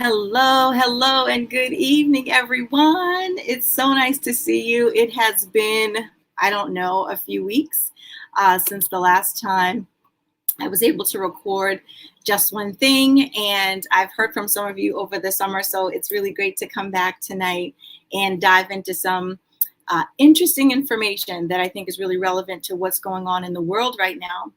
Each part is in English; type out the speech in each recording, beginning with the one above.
Hello, and good evening, everyone. It's so nice to see you. It has been, I don't know, a few weeks since the last time I was able to record Just One Thing, and I've heard from some of you over the summer, so it's really great to come back tonight and dive into some interesting information that I think is really relevant to what's going on in the world right now.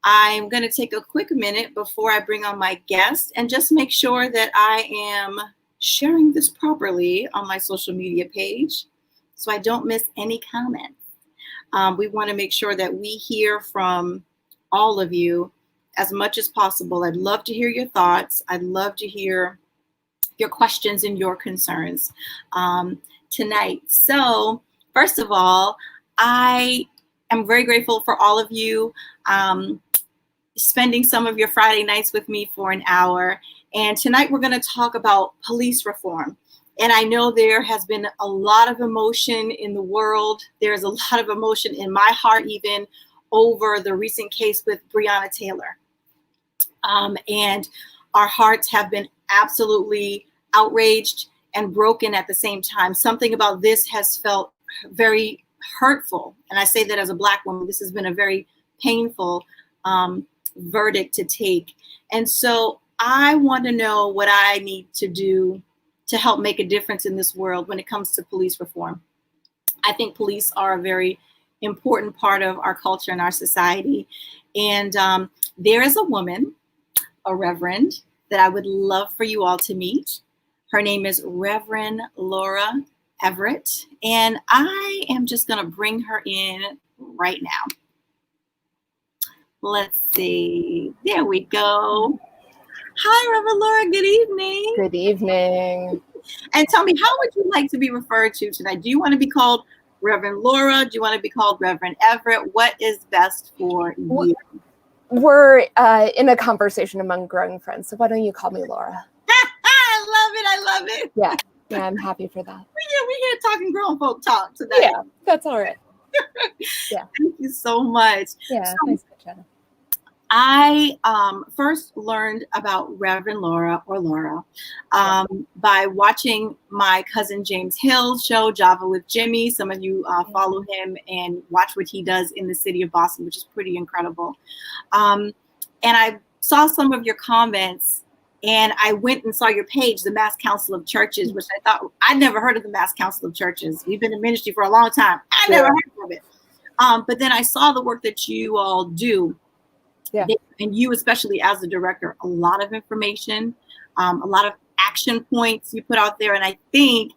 I'm going to take a quick minute before I bring on my guest and just make sure that I am sharing this properly on my social media page so I don't miss any comments. We want to make sure that we hear from all of you as much as possible. I'd love to hear your thoughts. I'd love to hear your questions and your concerns tonight. So first of all, I am very grateful for all of you spending some of your Friday nights with me for an hour. And tonight we're going to talk about police reform. And I know there has been a lot of emotion in the world. There's a lot of emotion in my heart, even over the recent case with Breonna Taylor. And our hearts have been absolutely outraged and broken at the same time. Something about this has felt very hurtful. And I say that as a Black woman. This has been a very painful verdict to take. And so I want to know what I need to do to help make a difference in this world when it comes to police reform. I think police are a very important part of our culture and our society. And there is a woman, a reverend, that I would love for you all to meet. Her name is Reverend Laura Everett. And I am just going to bring her in right now. Let's see. There we go. Hi, Reverend Laura. Good evening. Good evening. And tell me, how would you like to be referred to tonight? Do you want to be called Reverend Laura? Do you want to be called Reverend Everett? What is best for you? We're in a conversation among growing friends, so why don't you call me Laura? I love it. Yeah, I'm happy for that. We're here talking grown folk talk tonight. Yeah, that's all right. Yeah. Thank you so much. Yeah, so, nice to chat. I first learned about Reverend Laura, or Laura, by watching my cousin James Hill's show, Java with Jimmy. Some of you follow him and watch what he does in the city of Boston, which is pretty incredible. And I saw some of your comments, and I went and saw your page, the MASSCouncilofChurches, which I thought, I'd never heard of the MASSCouncilofChurches. We've been in ministry for a long time. I never heard of it. But then I saw the work that you all do. Yeah. And you, especially as the director, a lot of information, a lot of action points you put out there. And I think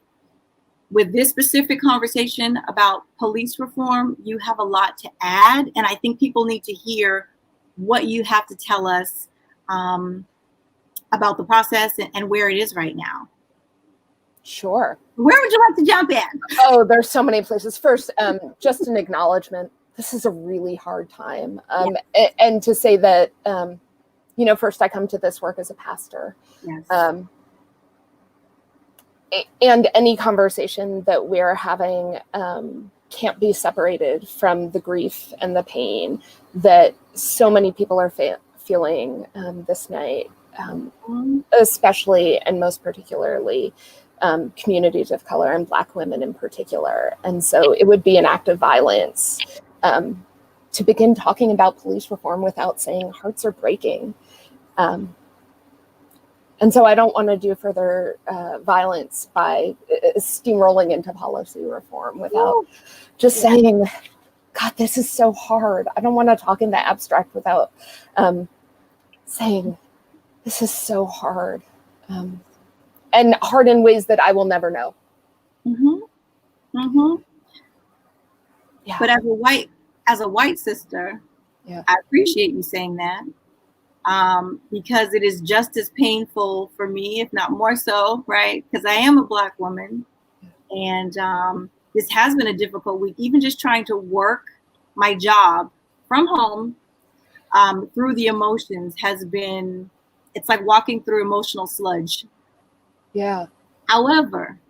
with this specific conversation about police reform, you have a lot to add. And I think people need to hear what you have to tell us about the process and where it is right now. Sure. Where would you like to jump in? Oh, there's so many places. First, just an acknowledgement. This is a really hard time. And to say that, first I come to this work as a pastor. Yes. And any conversation that we're having can't be separated from the grief and the pain that so many people are feeling this night, especially and most particularly communities of color and Black women in particular. And so it would be an act of violence to begin talking about police reform without saying hearts are breaking. And so I don't want to do further violence by steamrolling into policy reform without just saying, God, this is so hard. I don't want to talk in the abstract without saying, this is so hard. And hard in ways that I will never know. Mm-hmm. Mm-hmm. Yeah. But as a white sister, I appreciate you saying that, because it is just as painful for me, if not more so, right? Because I am a Black woman, and this has been a difficult week. Even just trying to work my job from home through the emotions has been, it's like walking through emotional sludge. Yeah. However,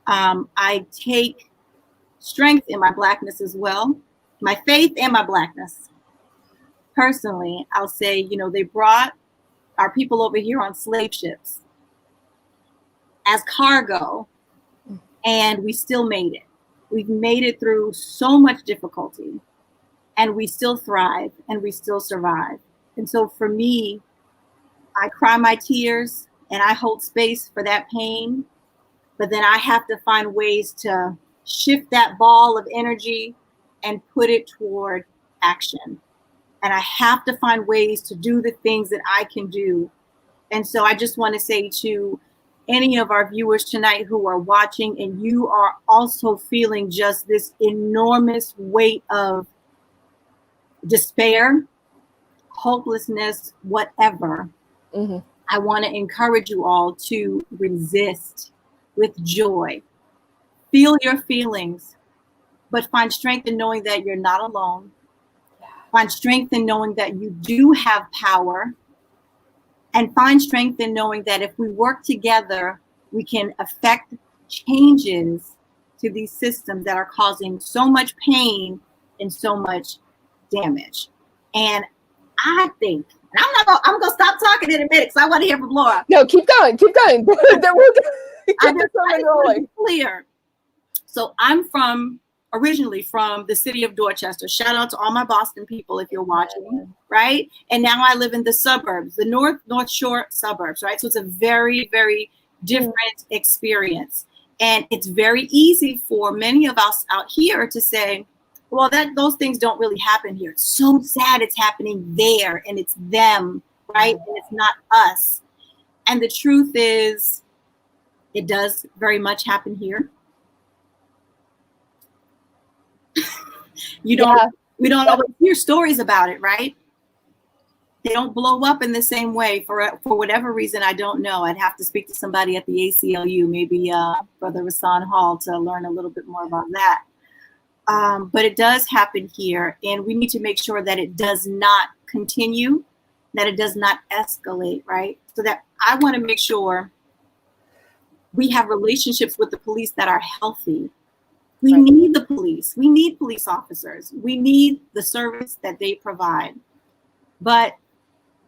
I take strength in my Blackness as well, my faith and my Blackness. Personally, I'll say, they brought our people over here on slave ships. as cargo, and we still made it. We've made it through so much difficulty, and we still thrive, and we still survive. And so for me, I cry my tears, and I hold space for that pain, but then I have to find ways to shift that ball of energy and put it toward action. And I have to find ways to do the things that I can do. And so I just want to say to any of our viewers tonight who are watching, and you are also feeling just this enormous weight of despair, hopelessness, whatever, I want to encourage you all to resist with joy. Feel your feelings, but find strength in knowing that you're not alone. Find strength in knowing that you do have power, and find strength in knowing that if we work together, we can affect changes to these systems that are causing so much pain and so much damage. And I think, and I'm gonna stop talking in a minute because I want to hear from Laura. No, keep going. I just want to be clear. So I'm originally from the city of Dorchester. Shout out to all my Boston people if you're watching, right? And now I live in the suburbs, the North Shore suburbs, right? So it's a very, very different experience. And it's very easy for many of us out here to say, well, those things don't really happen here. It's so sad it's happening there, and it's them, right? And it's not us. And the truth is, it does very much happen here. We don't always hear stories about it, right? They don't blow up in the same way for whatever reason. I don't know. I'd have to speak to somebody at the ACLU, maybe Brother Rasan Hall, to learn a little bit more about that. But it does happen here, and we need to make sure that it does not continue, that it does not escalate, right? So that I want to make sure we have relationships with the police that are healthy. We need the police. We need police officers. We need the service that they provide. But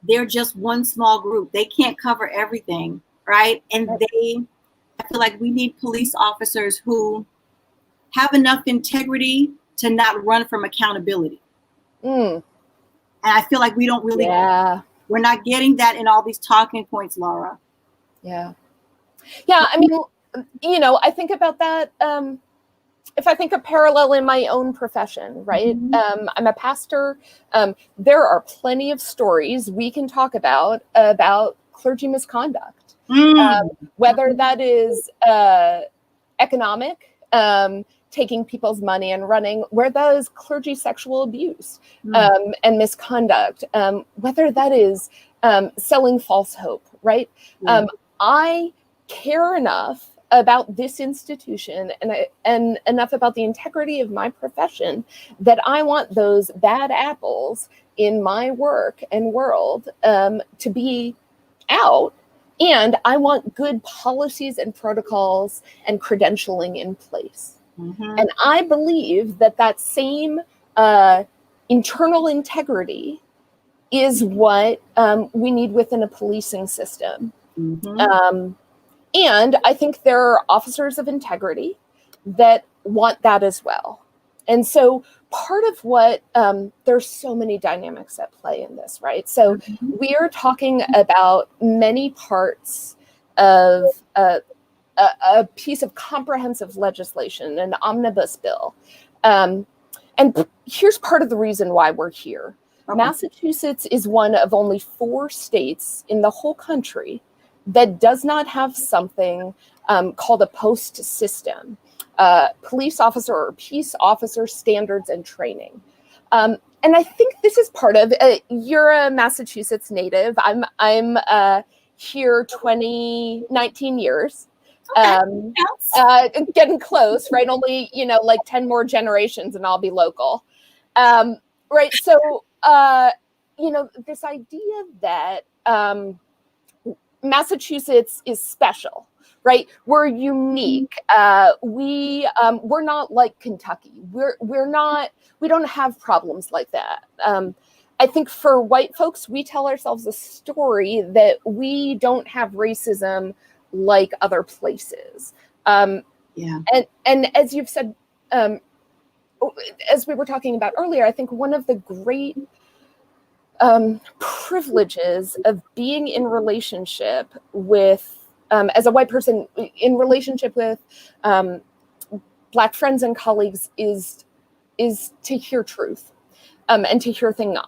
they're just one small group. They can't cover everything, right? And I feel like we need police officers who have enough integrity to not run from accountability. And I feel like we don't really, we're not getting that in all these talking points, Laura. Yeah. I mean, I think about that. If I think of parallel in my own profession, right? I'm a pastor. There are plenty of stories we can talk about clergy misconduct, whether that is economic, taking people's money and running, where that is clergy sexual abuse and misconduct, whether that is selling false hope, right? I care enough about this institution and enough about the integrity of my profession that I want those bad apples in my work and world to be out. And I want good policies and protocols and credentialing in place. And I believe that same internal integrity is what we need within a policing system. And I think there are officers of integrity that want that as well. And so part of what, there's so many dynamics at play in this, right? So we are talking about many parts of a piece of comprehensive legislation, an omnibus bill. And here's part of the reason why we're here. Massachusetts is one of only 4 states in the whole country that does not have something called a post system, police officer or peace officer standards and training. And I think this is part of, you're a Massachusetts native. I'm here 19 years. Getting close, right? Only, like 10 more generations and I'll be local. Right. So, this idea that Massachusetts is special, right? We're unique. We're not like Kentucky. We don't have problems like that. I think for white folks, we tell ourselves a story that we don't have racism like other places. Yeah. And as you've said, as we were talking about earlier, I think one of the great privileges of being in relationship with, as a white person, in relationship with Black friends and colleagues is to hear truth, and to hear things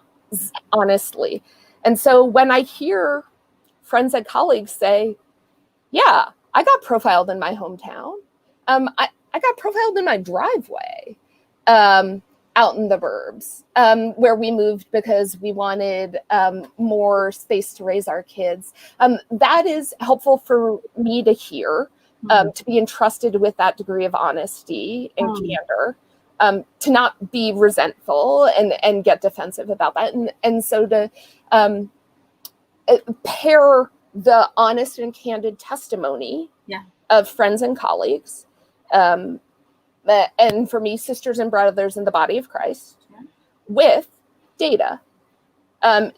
honestly. And so when I hear friends and colleagues say, yeah, I got profiled in my hometown. I got profiled in my driveway, out in the burbs, where we moved because we wanted more space to raise our kids. That is helpful for me to hear, to be entrusted with that degree of honesty and candor, to not be resentful and get defensive about that. And so to pair the honest and candid testimony of friends and colleagues, and for me, sisters and brothers in the body of Christ, with data.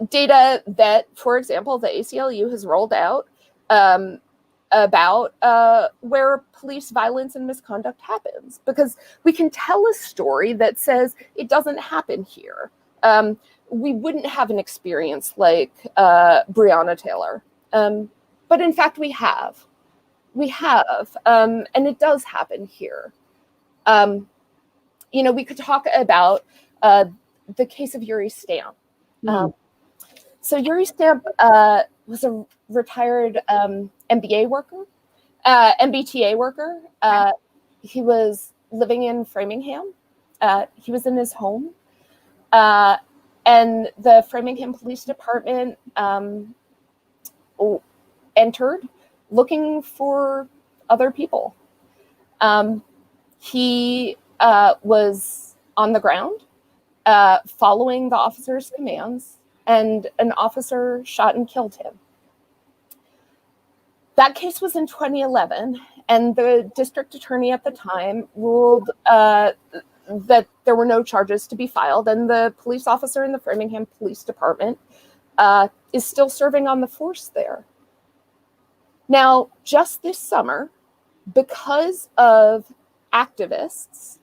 Data that, for example, the ACLU has rolled out about where police violence and misconduct happens. Because we can tell a story that says it doesn't happen here. We wouldn't have an experience like Breonna Taylor. But in fact, we have. And it does happen here. We could talk about the case of Yuri Stamp. So Yuri Stamp was a retired MBTA worker. He was living in Framingham. He was in his home. And the Framingham Police Department entered looking for other people. He was on the ground, following the officer's commands, and an officer shot and killed him. That case was in 2011, and the district attorney at the time ruled that there were no charges to be filed, and the police officer in the Framingham Police Department is still serving on the force there. Now, just this summer, because of activists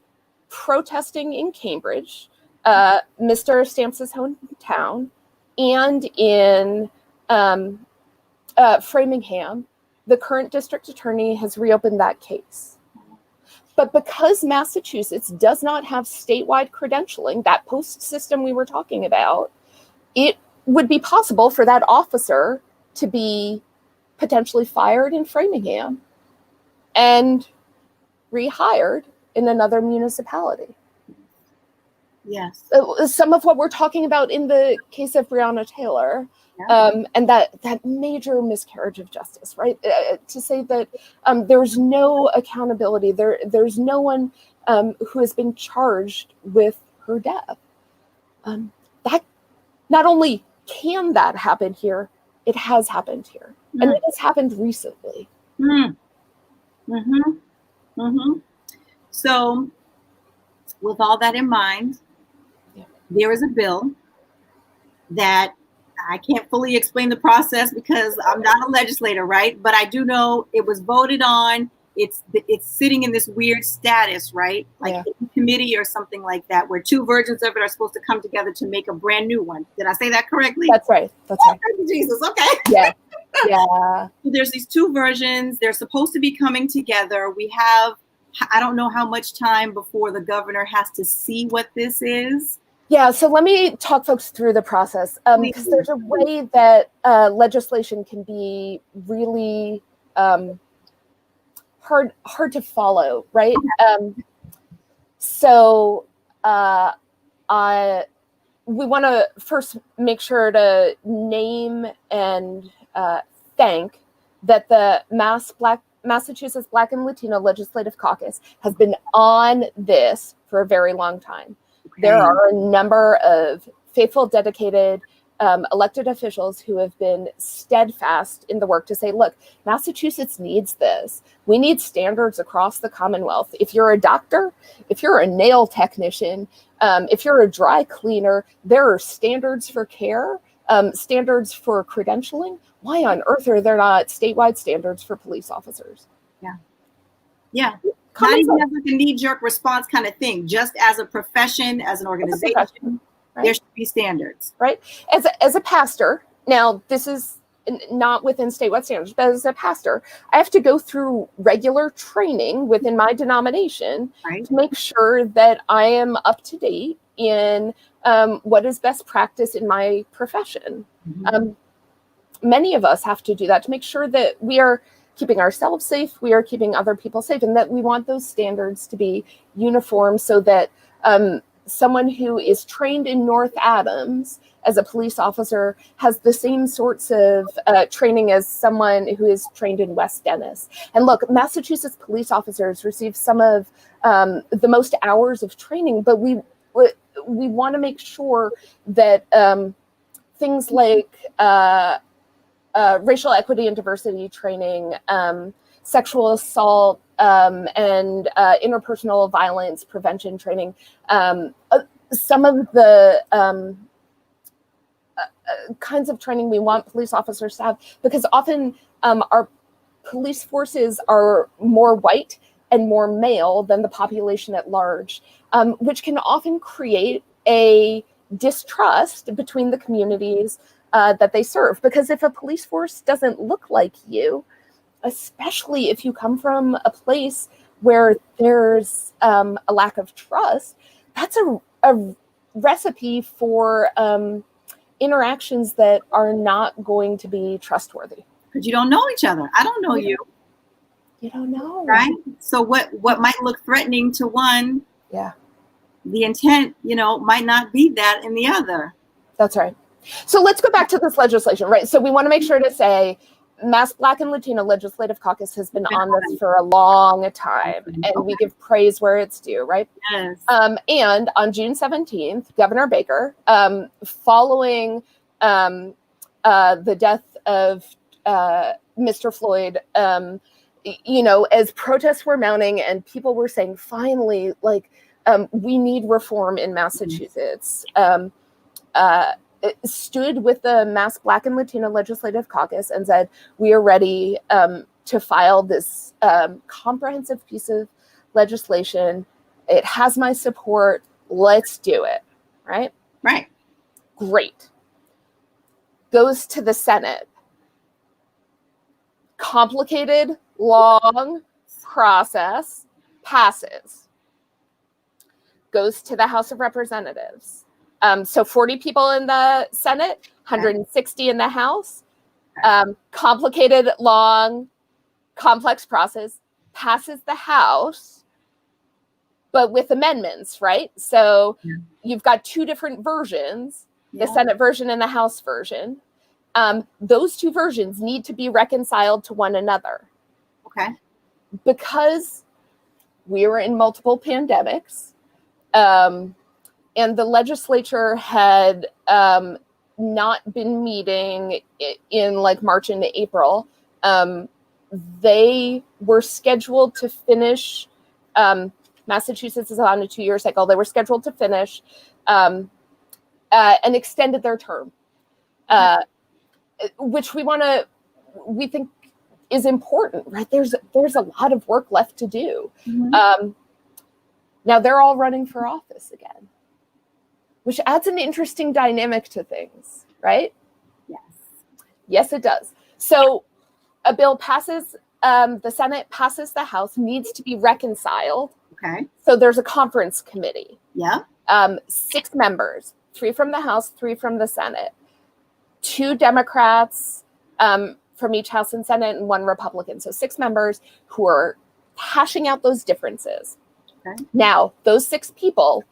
protesting in Cambridge, Mr. Stamp's hometown, and in Framingham, the current district attorney has reopened that case. But because Massachusetts does not have statewide credentialing, that post system we were talking about, it would be possible for that officer to be potentially fired in Framingham and rehired in another municipality. Yes. Some of what we're talking about in the case of Breonna Taylor, and that major miscarriage of justice, right? To say that there's no accountability, there's no one who has been charged with her death. That not only can that happen here, it has happened here, and it has happened recently. So, with all that in mind, there is a bill that I can't fully explain the process because I'm not a legislator, right? But I do know it was voted on. It's sitting in this weird status, right? Like in committee or something like that, where two versions of it are supposed to come together to make a brand new one. Did I say that correctly? That's right. That's right. Jesus, okay. Yeah. There's these two versions. They're supposed to be coming together. We have, I don't know how much time before the governor has to see what this is. Yeah, so let me talk folks through the process, because there's a way that legislation can be really hard to follow, right? We want to first make sure to name and thank that the Massachusetts Black and Latino Legislative Caucus has been on this for a very long time. There are a number of faithful, dedicated elected officials who have been steadfast in the work to say, look, Massachusetts needs this. We need standards across the Commonwealth. If you're a doctor, if you're a nail technician, if you're a dry cleaner, there are standards for care standards for credentialing. Why on earth are there not statewide standards for police officers? Yeah. Yeah. Common Not even sense. as like a knee-jerk response kind of thing. Just as a profession, as an organization, right? There should be standards. Right. As a pastor, now this is not within statewide standards, but as a pastor, I have to go through regular training within my denomination to make sure that I am up to date in what is best practice in my profession. Many of us have to do that to make sure that we are keeping ourselves safe, we are keeping other people safe, and that we want those standards to be uniform so that someone who is trained in North Adams as a police officer has the same sorts of training as someone who is trained in West Dennis. And look, Massachusetts police officers receive some of the most hours of training, but we want to make sure that things like racial equity and diversity training, sexual assault, and interpersonal violence prevention training, some of the kinds of training we want police officers to have, because often our police forces are more white and more male than the population at large, which can often create a distrust between the communities that they serve. Because if a police force doesn't look like you, especially if you come from a place where there's a lack of trust, that's a recipe for interactions that are not going to be trustworthy. Because you don't know each other. I don't know you. You don't know. Right? So what might look threatening to one, the intent, might not be that in the other. That's right. So let's go back to this legislation, right? So we want to make sure to say Mass Black and Latino Legislative Caucus has been on this for a long time, and we give praise where it's due, right? Yes. And on June 17th, Governor Baker, following the death of Mr. Floyd, as protests were mounting and people were saying, finally, we need reform in Massachusetts, stood with the Mass Black and Latino Legislative Caucus and said, we are ready to file this comprehensive piece of legislation. It has my support. Let's do it. Right? Right. Great. Goes to the Senate. Complicated, long process, passes. Goes to the House of Representatives. So 40 people in the Senate, 160 in the House. Complicated, long, complex process, passes the House, but with amendments, right? So you've got two different versions, the Senate version and the House version. Those two versions need to be reconciled to one another. Okay. Because we were in multiple pandemics, and the legislature had not been meeting in March and April. They were scheduled to finish, Massachusetts is on a 2-year cycle. They were scheduled to finish and extended their term, which we think is important, right? There's a lot of work left to do. Now they're all running for office again, which adds an interesting dynamic to things, right? Yes. Yes, it does. So a bill passes, the Senate passes the House, needs to be reconciled. Okay. So there's a conference committee. Yeah. 6 members, 3 from the House, 3 from the Senate, 2 Democrats from each House and Senate, and 1 Republican. So 6 members who are hashing out those differences. Okay. Now, those 6 people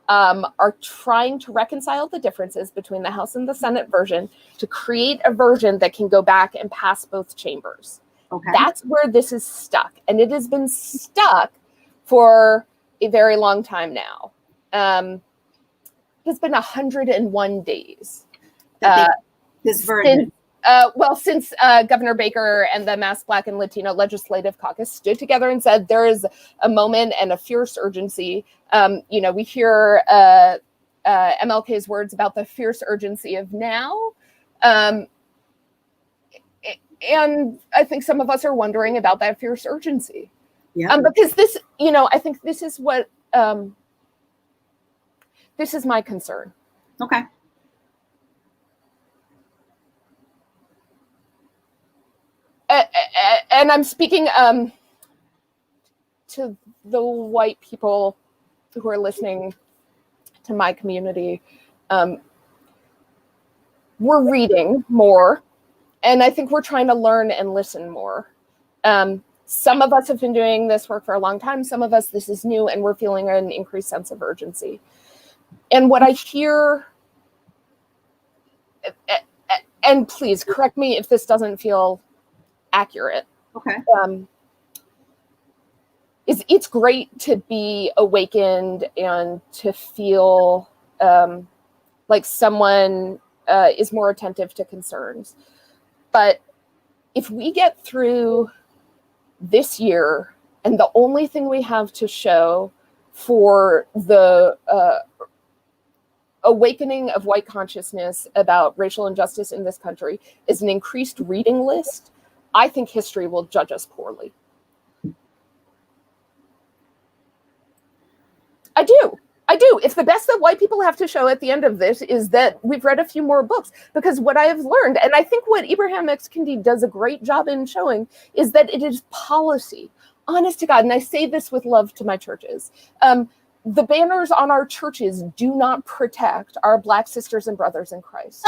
are trying to reconcile the differences between the House and the Senate version to create a version that can go back and pass both chambers. Okay. That's where this is stuck. And it has been stuck for a very long time now. It's been 101 days. This version. Since Governor Baker and the Mass Black and Latino Legislative Caucus stood together and said there is a moment and a fierce urgency. We hear MLK's words about the fierce urgency of now. And I think some of us are wondering about that fierce urgency. Yeah. Because this, I think this is what, this is my concern. Okay. And I'm speaking to the white people who are listening to my community. We're reading more, and I think we're trying to learn and listen more. Some of us have been doing this work for a long time. Some of us, this is new, and we're feeling an increased sense of urgency. And what I hear, and please correct me if this doesn't feel accurate. Okay. It's great to be awakened and to feel like someone is more attentive to concerns. But if we get through this year and the only thing we have to show for the awakening of white consciousness about racial injustice in this country is an increased reading list, I think history will judge us poorly. I do. If the best that white people have to show at the end of this is that we've read a few more books, because what I have learned, and I think what Ibrahim X. Kendi does a great job in showing, is that it is policy. Honest to God, and I say this with love to my churches, the banners on our churches do not protect our Black sisters and brothers in Christ.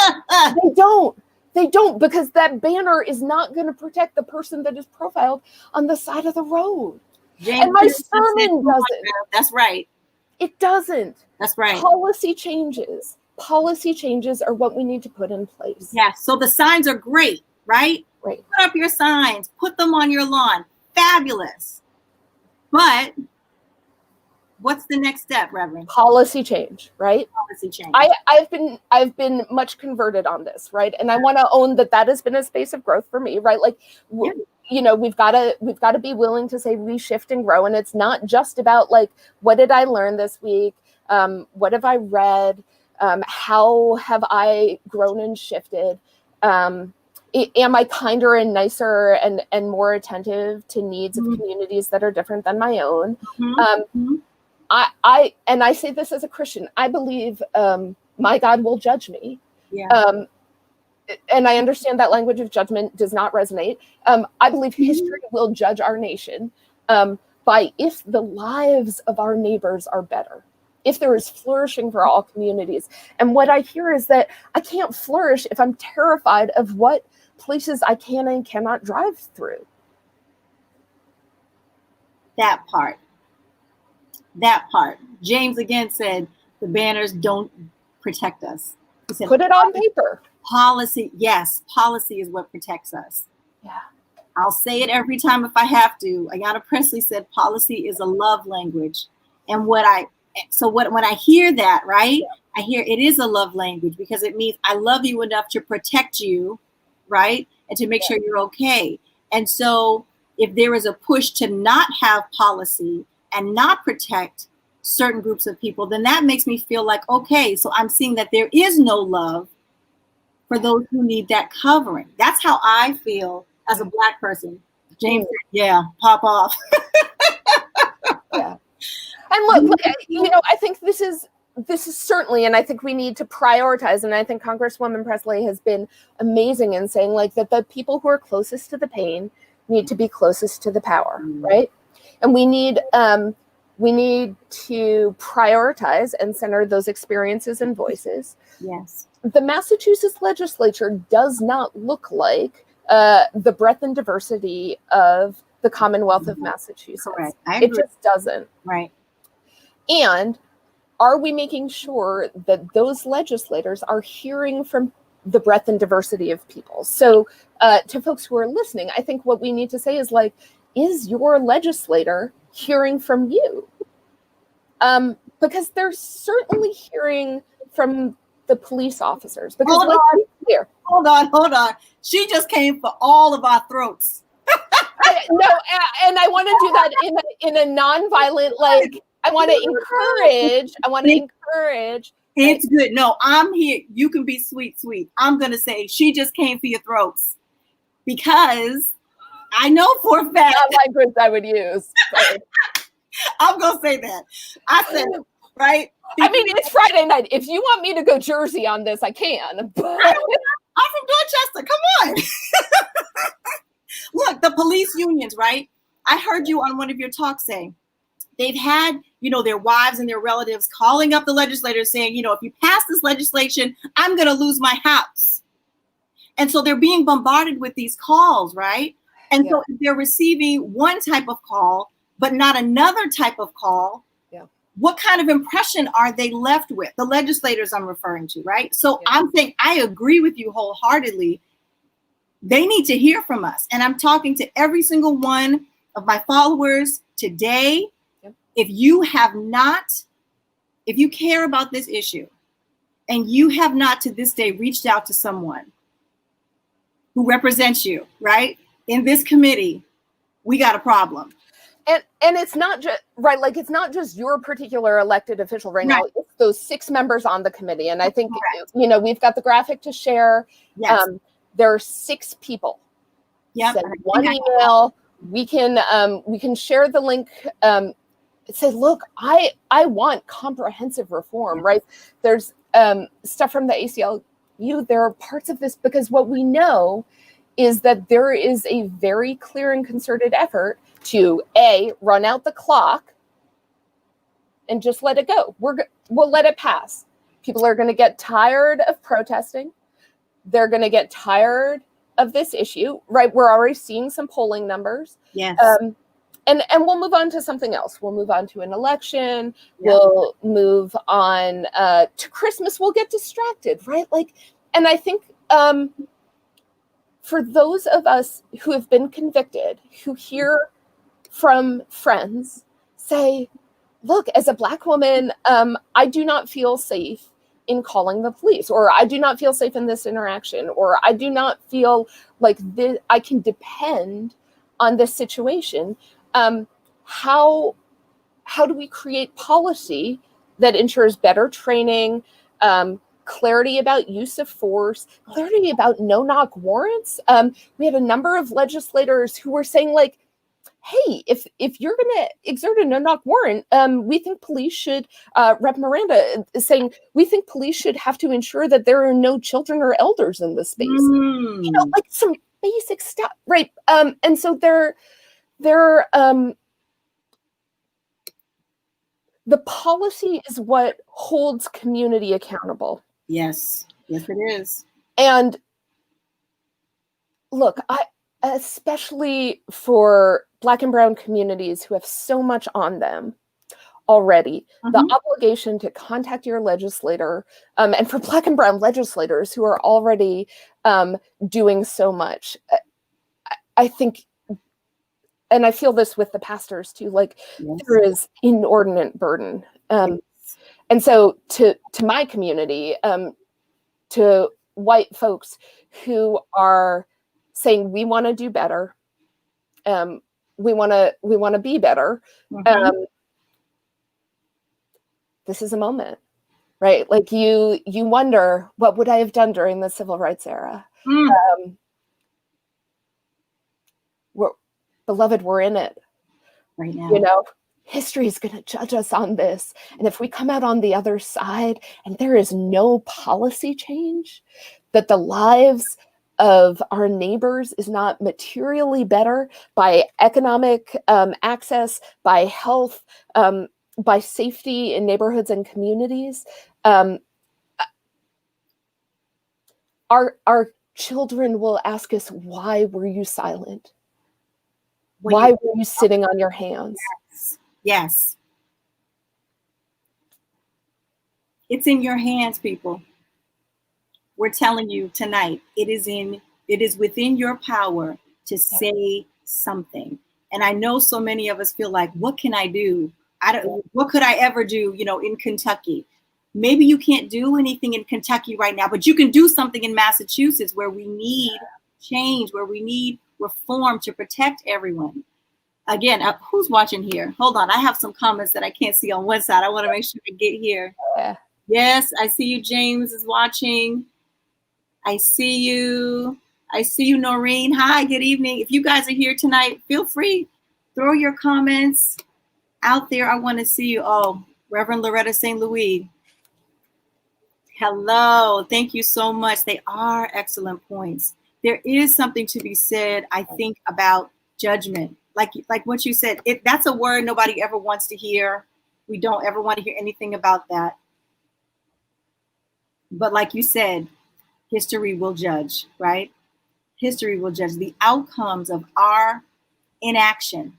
They don't, because that banner is not going to protect the person that is profiled on the side of the road. James, and my sermon doesn't. That's right. It doesn't. That's right. Policy changes are what we need to put in place. Yeah. So the signs are great, right? Right. Put up your signs. Put them on your lawn. Fabulous. But what's the next step, Reverend? Policy change, right? Policy change. I've been much converted on this, right? And I want to own that has been a space of growth for me, right? Like, we've got to be willing to say reshift and grow, and it's not just about like, what did I learn this week? What have I read? How have I grown and shifted? Am I kinder and nicer and more attentive to needs of communities that are different than my own? I say this as a Christian. I believe my God will judge me. Yeah. And I understand that language of judgment does not resonate. I believe history will judge our nation by if the lives of our neighbors are better, if there is flourishing for all communities. And what I hear is that I can't flourish if I'm terrified of what places I can and cannot drive through. That part. James again said the banners don't protect us. He said, put it on paper. Policy, yes, policy is what protects us. Yeah. I'll say it every time if I have to. Ayanna Presley said policy is a love language. And when I hear that, right, I hear it is a love language, because it means I love you enough to protect you, right, and to make sure you're okay. And so if there is a push to not have policy and not protect certain groups of people, then that makes me feel like, okay, so I'm seeing that there is no love for those who need that covering. That's how I feel as a Black person. James said, yeah, pop off. Yeah. And look, I think this is certainly, and I think we need to prioritize, and I think Congresswoman Presley has been amazing in saying like that the people who are closest to the pain need to be closest to the power, right? And we need to prioritize and center those experiences and voices. Yes. The Massachusetts legislature does not look like the breadth and diversity of the Commonwealth of Massachusetts. Correct. It just doesn't. Right. And are we making sure that those legislators are hearing from the breadth and diversity of people? So to folks who are listening, I think what we need to say is like, is your legislator hearing from you? Because they're certainly hearing from the police officers. Because Hold on. She just came for all of our throats. And I want to do that in a nonviolent, like, I want to encourage It's good. No, I'm here. You can be sweet, sweet. I'm going to say she just came for your throats because I know for a fact. Not language I would use. I'm going to say that. I said it, right? I mean, it's Friday night. If you want me to go Jersey on this, I can. But I'm from Dorchester. Come on. Look, the police unions, right? I heard you on one of your talks say they've had, their wives and their relatives calling up the legislators saying, if you pass this legislation, I'm going to lose my house. And so they're being bombarded with these calls, right? And so if they're receiving one type of call, but not another type of call, what kind of impression are they left with? The legislators I'm referring to, right? So I'm saying I agree with you wholeheartedly. They need to hear from us. And I'm talking to every single one of my followers today. If you care about this issue and you have not to this day reached out to someone who represents you, right, in this committee, we got a problem. And it's not just right, like it's not just your particular elected official right now. It's those 6 members on the committee. And I think we've got the graphic to share. Yes. There are 6 people. Yep. Send one email. We can share the link. Say, look, I want comprehensive reform, right? There's stuff from the ACLU. There are parts of this because what we know is that there is a very clear and concerted effort to run out the clock and just let it go. We'll let it pass. People are going to get tired of protesting. They're going to get tired of this issue, right? We're already seeing some polling numbers. Yes. And we'll move on to something else. We'll move on to an election. We'll move on to Christmas. We'll get distracted, right? And I think for those of us who have been convicted, who hear from friends say, look, as a Black woman, I do not feel safe in calling the police, or I do not feel safe in this interaction, or I do not feel like I can depend on this situation. How do we create policy that ensures better training, clarity about use of force, clarity about no-knock warrants? We had a number of legislators who were saying, hey, if you're going to exert a no-knock warrant, we think police should, Rep. Miranda is saying, we think police should have to ensure that there are no children or elders in the space. Some basic stuff, right? And so the policy is what holds community accountable. Yes, it is. And look, especially for Black and brown communities who have so much on them already, the obligation to contact your legislator, and for Black and brown legislators who are already doing so much, I think, and I feel this with the pastors too, there is inordinate burden. And so to my community, to white folks who are saying, we want to do better, we want to be better. This is a moment, right? You wonder, what would I have done during the civil rights era? Beloved, we're in it right now. History is going to judge us on this. And if we come out on the other side and there is no policy change, that the lives of our neighbors is not materially better by economic access, by health, by safety in neighborhoods and communities, our children will ask us, why were you silent? Why were you sitting on your hands? Yes. It's in your hands, people. We're telling you tonight, it is within your power to say something. And I know so many of us feel like, what can I do? What could I ever do, in Kentucky? Maybe you can't do anything in Kentucky right now, but you can do something in Massachusetts where we need change, where we need reform to protect everyone. Again, who's watching here? Hold on. I have some comments that I can't see on one side. I want to make sure I get here. Yes, I see you. James is watching. I see you. I see you, Noreen. Hi, good evening. If you guys are here tonight, feel free, throw your comments out there. I want to see you. Oh, Reverend Loretta St. Louis. Hello. Thank you so much. They are excellent points. There is something to be said, I think, about judgment. Like what you said, that's a word nobody ever wants to hear. We don't ever want to hear anything about that. But like you said, history will judge, right? History will judge the outcomes of our inaction,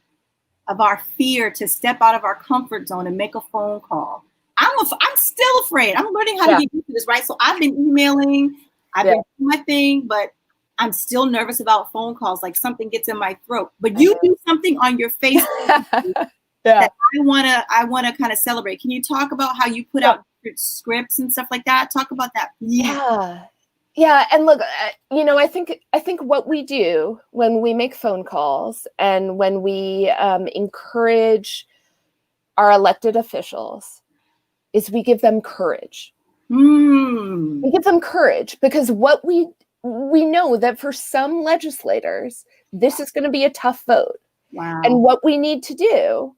of our fear to step out of our comfort zone and make a phone call. I'm still afraid. I'm learning how to get used to this, right? So I've been emailing, I've been doing my thing, but I'm still nervous about phone calls, like something gets in my throat. But you do something on your face that I wanna kind of celebrate. Can you talk about how you put out scripts and stuff like that? Talk about that, please. Yeah, and look, I think what we do when we make phone calls and when we encourage our elected officials is we give them courage. We give them courage because what we know that for some legislators, this is going to be a tough vote. Wow. And what we need to do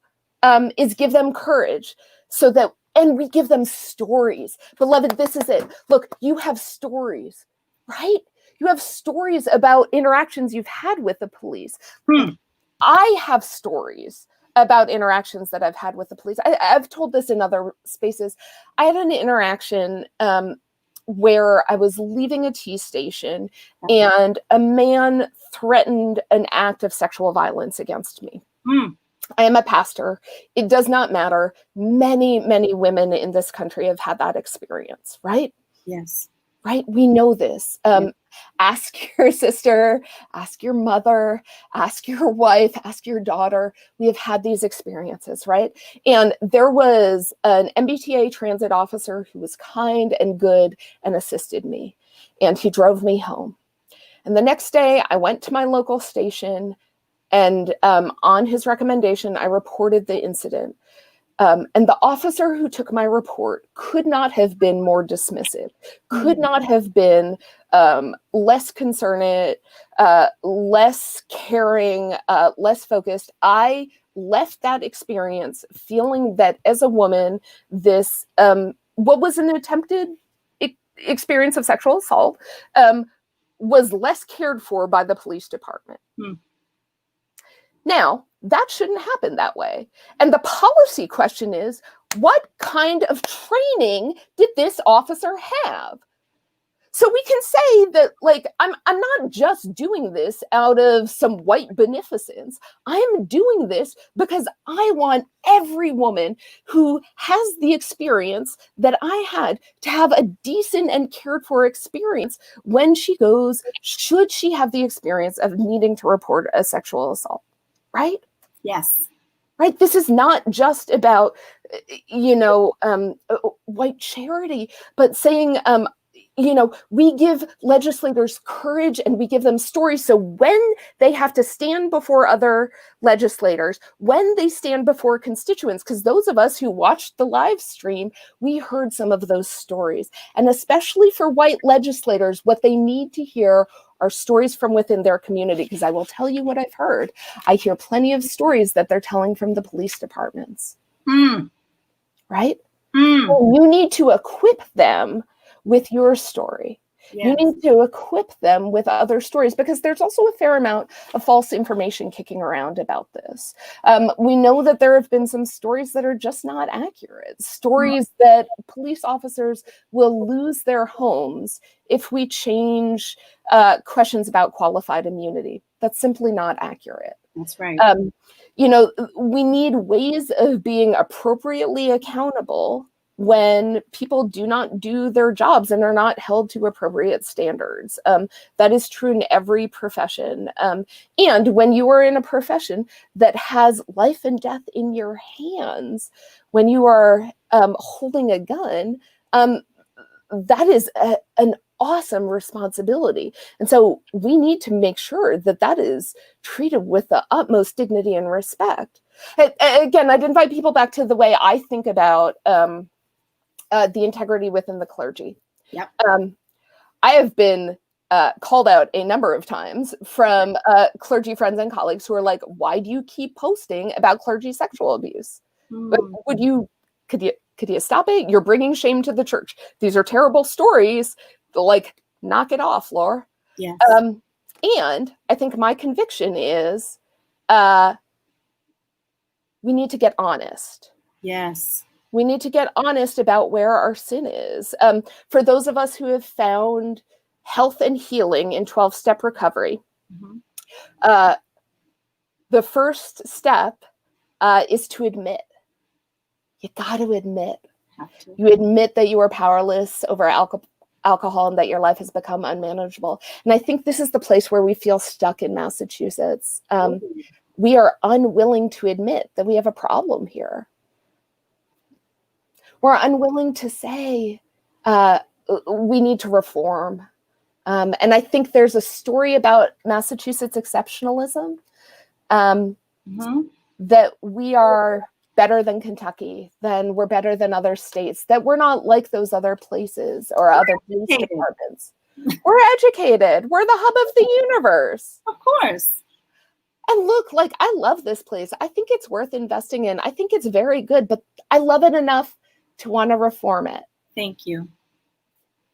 is give them courage so that, and we give them stories. Beloved, this is it. Look, you have stories, right? You have stories about interactions you've had with the police. I have stories about interactions that I've had with the police. I've told this in other spaces. I had an interaction where I was leaving a T station and a man threatened an act of sexual violence against me. I am a pastor. It does not matter. Many, many women in this country have had that experience, right? Yes. Right? We know this. Ask your sister, ask your mother, ask your wife, ask your daughter. We have had these experiences, right? And there was an MBTA transit officer who was kind and good and assisted me. And he drove me home. And the next day I went to my local station and on his recommendation, I reported the incident. And the officer who took my report could not have been more dismissive, could not have been less concerned, less caring, less focused. I left that experience feeling that as a woman, this, what was an attempted experience of sexual assault, was less cared for by the police department. Now, that shouldn't happen that way. And the policy question is, what kind of training did this officer have? So we can say that, like, I'm not just doing this out of some white beneficence. I'm doing this because I want every woman who has the experience that I had to have a decent and cared for experience when she goes, should she have the experience of needing to report a sexual assault. Right? Yes. Right? This is not just about, white charity, but saying, we give legislators courage and we give them stories. So when they have to stand before other legislators, when they stand before constituents, because those of us who watched the live stream, we heard some of those stories. And especially for white legislators, what they need to hear are stories from within their community, because I will tell you what I've heard. I hear plenty of stories that they're telling from the police departments. Right? So you need to equip them with your story. Yes. You need to equip them with other stories, because there's also a fair amount of false information kicking around about this. We know that there have been some stories that are just not accurate, stories that police officers will lose their homes if we change questions about qualified immunity. That's simply not accurate. That's right. We need ways of being appropriately accountable when people do not do their jobs and are not held to appropriate standards. That is true in every profession. And when you are in a profession that has life and death in your hands, when you are holding a gun, that is an awesome responsibility. And so we need to make sure that that is treated with the utmost dignity and respect. Again, I'd invite people back to the way I think about the integrity within the clergy. Yep. I have been called out a number of times from clergy friends and colleagues who are like, why do you keep posting about clergy sexual abuse? Could you stop it? You're bringing shame to the church. These are terrible stories. Like, knock it off, Laura. Yes. And I think my conviction is we need to get honest. Yes. We need to get honest about where our sin is. For those of us who have found health and healing in 12-step recovery, the first step is to admit. You got to admit. You admit that you are powerless over alcohol and that your life has become unmanageable. And I think this is the place where we feel stuck in Massachusetts. We are unwilling to admit that we have a problem here. We're unwilling to say we need to reform. And I think there's a story about Massachusetts exceptionalism, that we are better than Kentucky, then we're better than other states, that we're not like those other places or other police departments. We're educated. We're the hub of the universe. Of course. And look, like, I love this place. I think it's worth investing in. I think it's very good, but I love it enough to want to reform it. Thank you.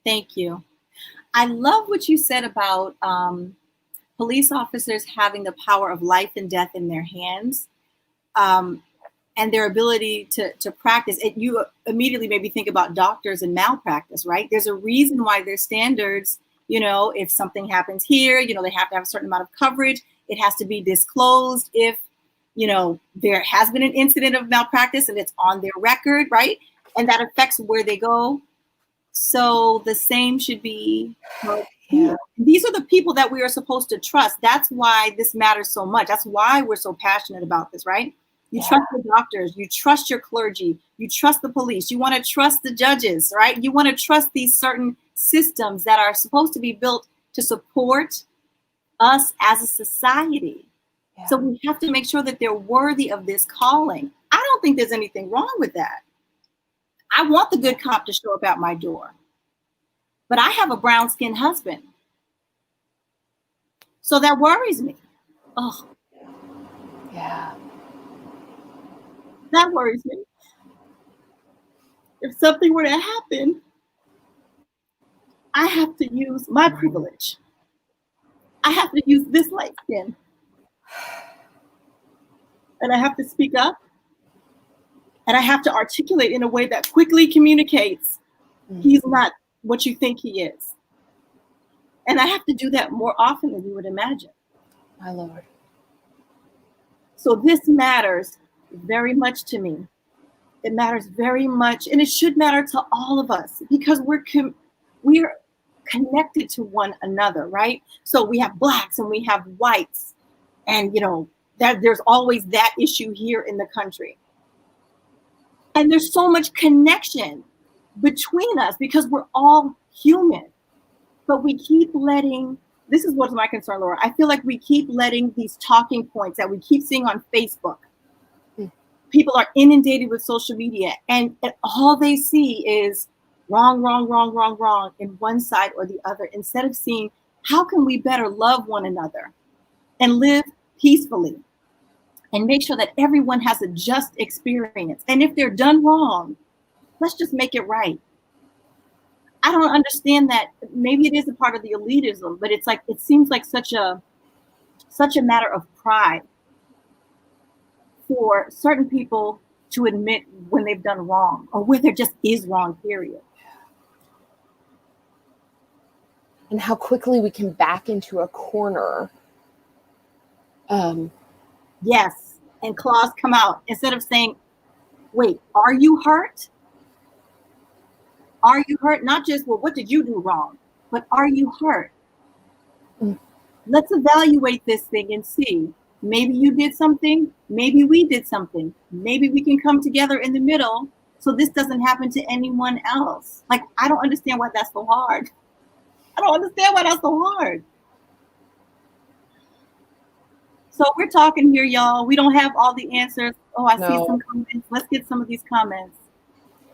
Thank you. I love what you said about police officers having the power of life and death in their hands, and their ability to practice. You immediately made me think about doctors and malpractice, right? There's a reason why there's standards. If something happens here, they have to have a certain amount of coverage. It has to be disclosed if, there has been an incident of malpractice and it's on their record, right? And that affects where they go. So the same should be, these are the people that we are supposed to trust. That's why this matters so much. That's why we're so passionate about this, right? You trust the doctors, you trust your clergy, you trust the police, you want to trust the judges, right? You want to trust these certain systems that are supposed to be built to support us as a society. Yeah. So we have to make sure that they're worthy of this calling. I don't think there's anything wrong with that. I want the good cop to show up at my door, but I have a brown-skinned husband. So that worries me. Oh, yeah. That worries me. If something were to happen, I have to use my privilege. I have to use this light skin. And I have to speak up. And I have to articulate in a way that quickly communicates he's not what you think he is. And I have to do that more often than you would imagine. My Lord. So this matters very much to me. It matters very much, and it should matter to all of us because we're connected to one another, right? So we have Blacks and we have whites, and that there's always that issue here in the country. And there's so much connection between us because we're all human. But we keep letting, this is what's my concern, Laura. I feel like we keep letting these talking points that we keep seeing on Facebook. People are inundated with social media, and all they see is wrong, wrong, wrong, wrong, wrong in one side or the other, instead of seeing how can we better love one another and live peacefully and make sure that everyone has a just experience. And if they're done wrong, let's just make it right. I don't understand that. Maybe it is a part of the elitism, but it's like, it seems like such a matter of pride for certain people to admit when they've done wrong or where there just is wrong, period. And how quickly we can back into a corner. Yes, and claws come out instead of saying, wait, are you hurt? Are you hurt? Not just, well, what did you do wrong? But are you hurt? Let's evaluate this thing and see. Maybe you did something. Maybe we did something. Maybe we can come together in the middle so this doesn't happen to anyone else. Like, I don't understand why that's so hard. I don't understand why that's so hard. So we're talking here, y'all. We don't have all the answers. Oh, I see some comments. Let's get some of these comments.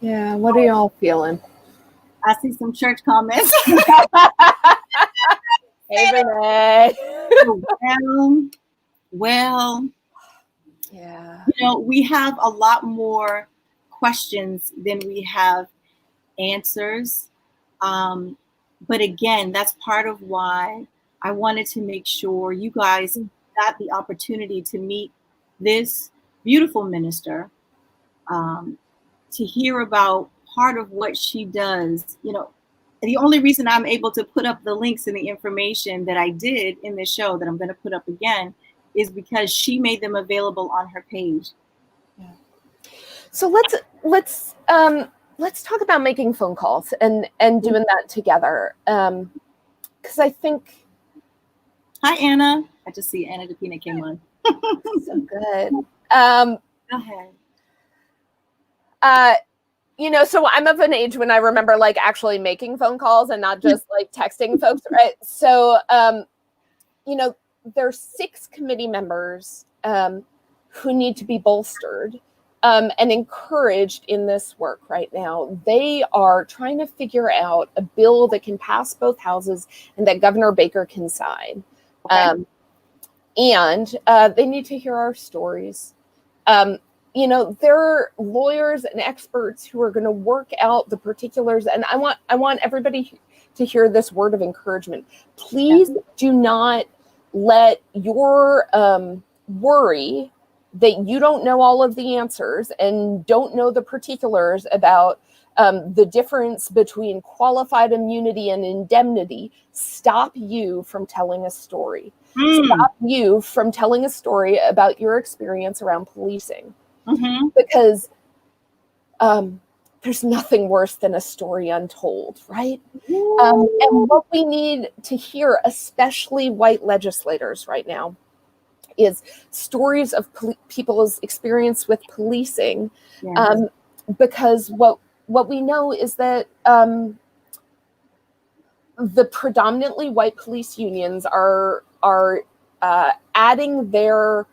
Yeah, what are y'all feeling? I see some church comments. Hey, Renee. Well, Yeah. we have a lot more questions than we have answers. But again, that's part of why I wanted to make sure you guys got the opportunity to meet this beautiful minister, to hear about part of what she does. The only reason I'm able to put up the links and the information that I did in this show that I'm going to put up again is because she made them available on her page. Yeah. So let's talk about making phone calls and doing that together. Because I think. Hi, Anna. I just see Anna DePina came on. So good. Go ahead. So I'm of an age when I remember like actually making phone calls and not just like texting folks, right? So, there's 6 committee members who need to be bolstered and encouraged in this work right now. They are trying to figure out a bill that can pass both houses and that Governor Baker can sign. Okay. And they need to hear our stories. There are lawyers and experts who are going to work out the particulars. And I want everybody to hear this word of encouragement. Please do not let your worry that you don't know all of the answers and don't know the particulars about the difference between qualified immunity and indemnity stop you from telling a story. Stop you from telling a story about your experience around policing. Because there's nothing worse than a story untold, right? And what we need to hear, especially white legislators right now, is stories of people's experience with policing. Yes. Because what we know is that the predominantly white police unions are adding their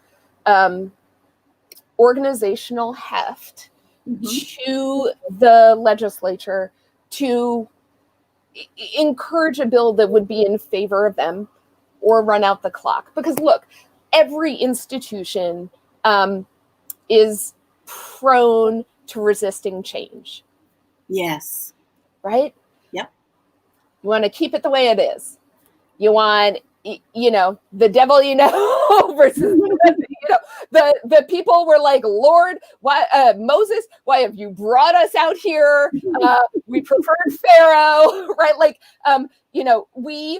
organizational heft to the legislature to encourage a bill that would be in favor of them or run out the clock. Because look, every institution is prone to resisting change. Yes. Right? Yep. You want to keep it the way it is. You want, the devil versus, the people were like, Lord, why, Moses, why have you brought us out here? We preferred Pharaoh, right? Like, we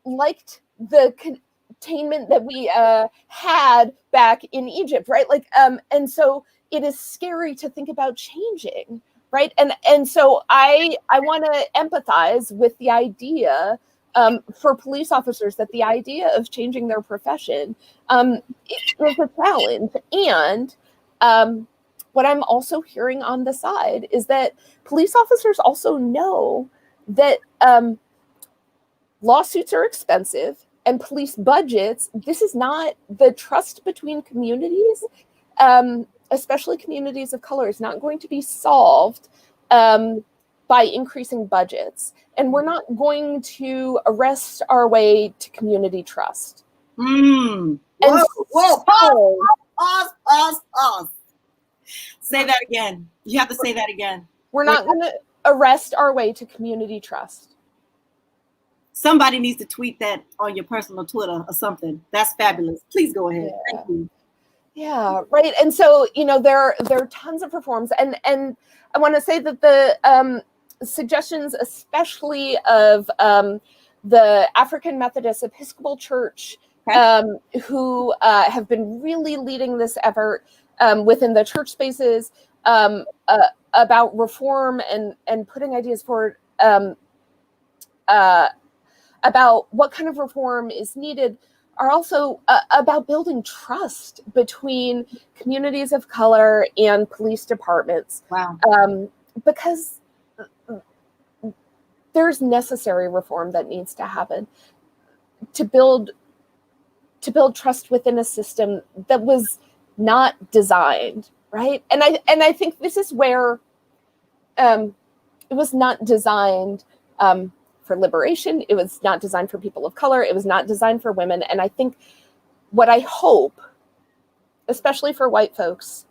liked the containment that we had back in Egypt, right? Like, and so it is scary to think about changing, right? And so I want to empathize with the idea for police officers that the idea of changing their profession is a challenge. And what I'm also hearing on the side is that police officers also know that lawsuits are expensive and police budgets, this is not the trust between communities, especially communities of color, is not going to be solved by increasing budgets. And we're not going to arrest our way to community trust. Whoa, pause. Say that again. You have to say that again. We're not going to arrest our way to community trust. Somebody needs to tweet that on your personal Twitter or something. That's fabulous. Please go ahead. Yeah. Thank you. Yeah, right. And so, there are tons of reforms. And I want to say that the suggestions, especially of the African Methodist Episcopal Church, who have been really leading this effort within the church spaces about reform and putting ideas forward about what kind of reform is needed, are also about building trust between communities of color and police departments. Wow. Because there's necessary reform that needs to happen to build trust within a system that was not designed right? And I think this is where it was not designed for liberation. It was not designed for people of color. It was not designed for women. And I think what I hope, especially for white folks,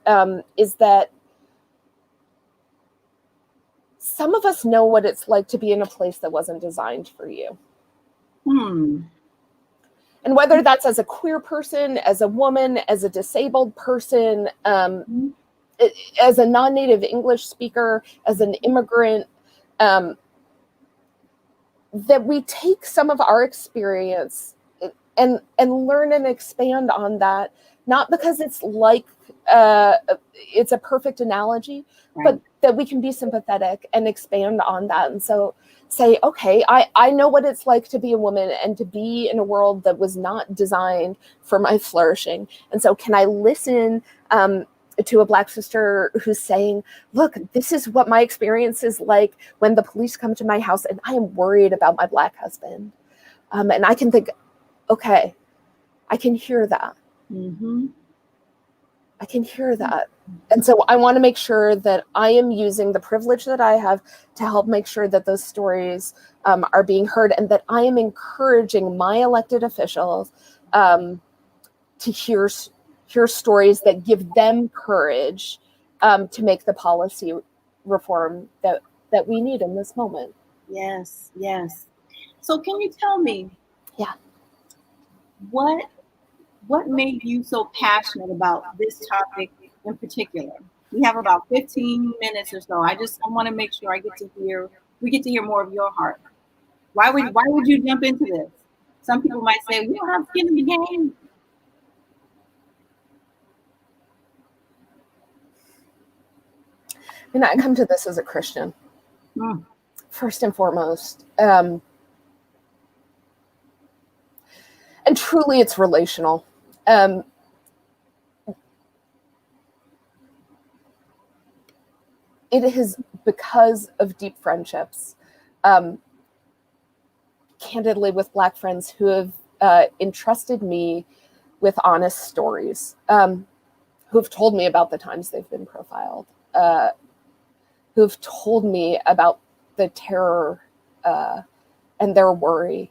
is that some of us know what it's like to be in a place that wasn't designed for you. And whether that's as a queer person, as a woman, as a disabled person, as a non-native English speaker, as an immigrant, that we take some of our experience and learn and expand on that, not because it's like it's a perfect analogy, but that we can be sympathetic and expand on that. And so say, okay, I know what it's like to be a woman and to be in a world that was not designed for my flourishing. And so can I listen to a Black sister who's saying, look, this is what my experience is like when the police come to my house and I am worried about my Black husband. And I can think, okay, I can hear that. I can hear that. And so I want to make sure that I am using the privilege that I have to help make sure that those stories are being heard, and that I am encouraging my elected officials to hear stories that give them courage to make the policy reform that we need in this moment. Yes, yes. So can you tell me, what made you so passionate about this topic in particular? We have about 15 minutes or so. I want to make sure we get to hear more of your heart. Why would you jump into this? Some people might say, we don't have skin in the game. And I come to this as a Christian, first and foremost. And truly it's relational. It is because of deep friendships, candidly with Black friends who have entrusted me with honest stories, who have told me about the times they've been profiled, who have told me about the terror and their worry.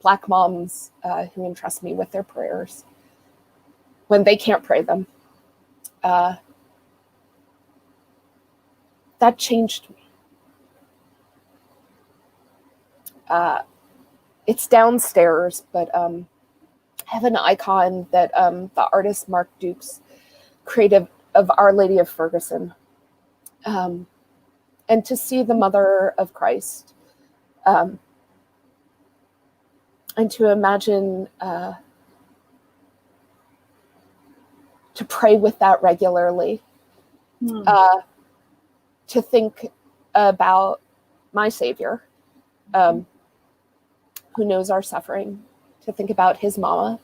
Black moms who entrust me with their prayers when they can't pray them. That changed me. It's downstairs, but I have an icon that the artist Mark Dukes created of Our Lady of Ferguson. And to see the Mother of Christ, and to imagine to pray with that regularly, to think about my Savior, who knows our suffering, to think about his mama,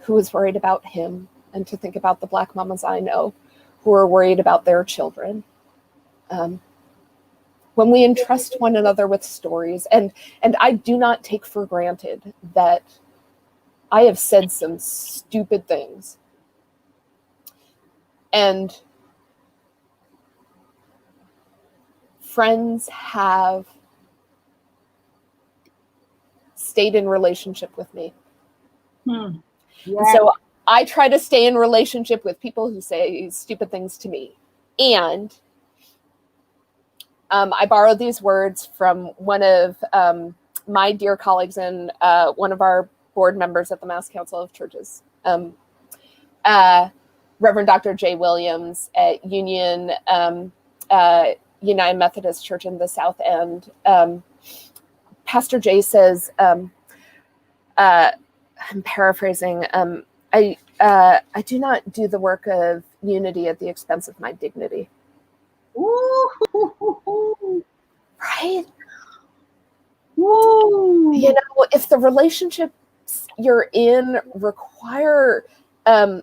who was worried about him, and to think about the Black mamas I know who are worried about their children. When we entrust one another with stories, and I do not take for granted that I have said some stupid things. And friends have stayed in relationship with me. Yeah. So I try to stay in relationship with people who say stupid things to me. And I borrowed these words from one of my dear colleagues and one of our board members at the MASSCouncilofChurches, Reverend Dr. Jay Williams at Union United Methodist Church in the South End. Pastor Jay says, I'm paraphrasing, I do not do the work of unity at the expense of my dignity. Ooh. Right? Ooh. You know, if the relationships you're in require a